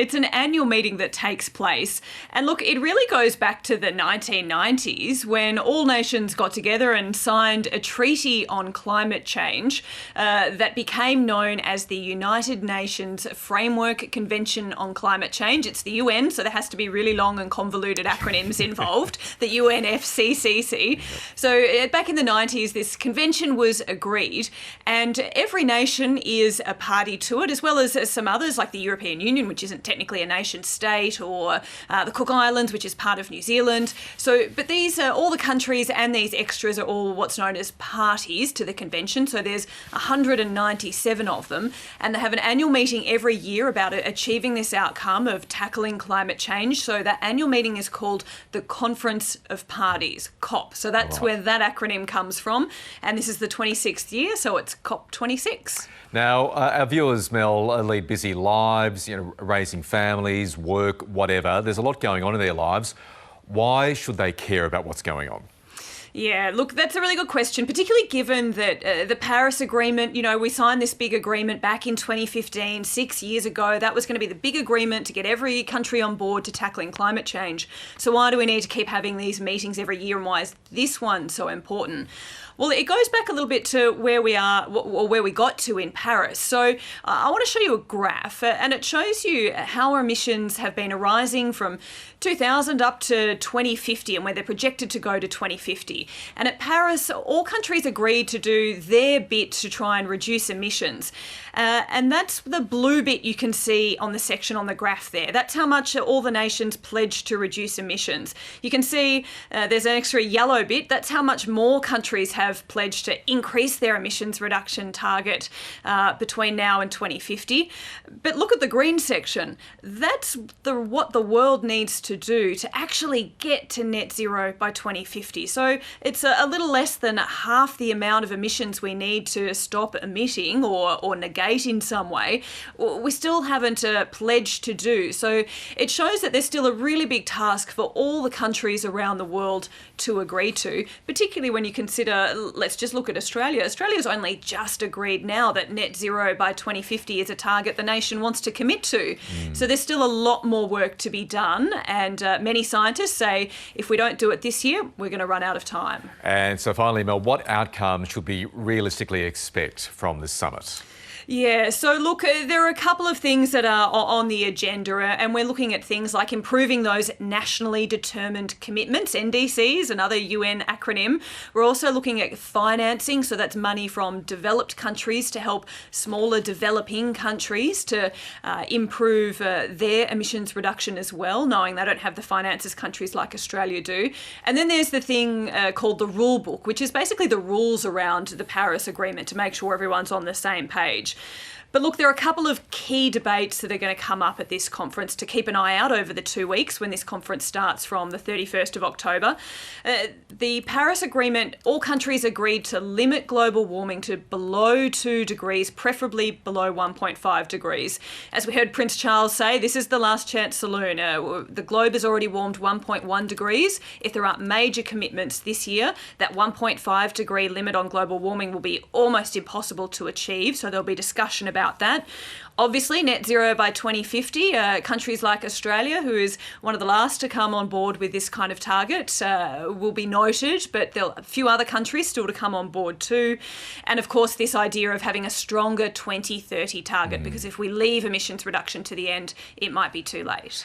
It's an annual meeting that takes place. And look, it really goes back to the 1990s when all nations got together and signed a treaty on climate change that became known as the United Nations Framework Convention on Climate Change. It's the UN, so there has to be really long and convoluted acronyms involved, the UNFCCC. So back in the 90s, this convention was agreed, and every nation is a party to it, as well as some others like the European Union, which isn't technically a nation state, or the Cook Islands, which is part of New Zealand. But these are all the countries, and these extras are all what's known as parties to the convention. So there's 197 of them, and they have an annual meeting every year about achieving this outcome of tackling climate change. So that annual meeting is called the Conference of Parties, COP. So that's where that acronym comes from, and this is the 26th year, so it's COP26. Now, our viewers, Mel, lead busy lives, raising families, work, whatever. There's a lot going on in their lives. Why should they care about what's going on? Yeah, look, that's a really good question, particularly given that the Paris Agreement, we signed this big agreement back in 2015, 6 years ago. That was going to be the big agreement to get every country on board to tackling climate change. So why do we need to keep having these meetings every year, and why is this one so important? Well, it goes back a little bit to where we are, or where we got to in Paris. So I want to show you a graph, and it shows you how our emissions have been rising from 2000 up to 2050, and where they're projected to go to 2050. And at Paris, all countries agreed to do their bit to try and reduce emissions. And that's the blue bit you can see on the section on the graph there. That's how much all the nations pledged to reduce emissions. You can see there's an extra yellow bit. That's how much more countries have pledged to increase their emissions reduction target between now and 2050. But look at the green section. That's what the world needs to do to actually get to net zero by 2050. So it's a little less than half the amount of emissions we need to stop emitting or negate in some way. We still haven't pledged to do. So it shows that there's still a really big task for all the countries around the world to agree to, particularly when you consider, let's just look at Australia. Australia's only just agreed now that net zero by 2050 is a target the nation wants to commit to. So there's still a lot more work to be done, and many scientists say if we don't do it this year, we're going to run out of time. And so finally, Mel, what outcome should we realistically expect from this summit? Yeah, so look, there are a couple of things that are on the agenda, and we're looking at things like improving those nationally determined commitments, NDCs, another UN acronym. We're also looking at financing, so that's money from developed countries to help smaller developing countries to improve their emissions reduction as well, knowing they don't have the finances countries like Australia do. And then there's the thing called the rule book, which is basically the rules around the Paris Agreement to make sure everyone's on the same page. But look, there are a couple of key debates that are going to come up at this conference to keep an eye out over the 2 weeks when this conference starts from the 31st of October. The Paris Agreement, all countries agreed to limit global warming to below 2 degrees, preferably below 1.5 degrees. As we heard Prince Charles say, this is the last chance saloon. The globe has already warmed 1.1 degrees. If there aren't major commitments this year, that 1.5 degree limit on global warming will be almost impossible to achieve, so there'll be discussion about that. Obviously, net zero by 2050, countries like Australia, who is one of the last to come on board with this kind of target, will be noted, but there are a few other countries still to come on board too. And of course, this idea of having a stronger 2030 target, because if we leave emissions reduction to the end, it might be too late.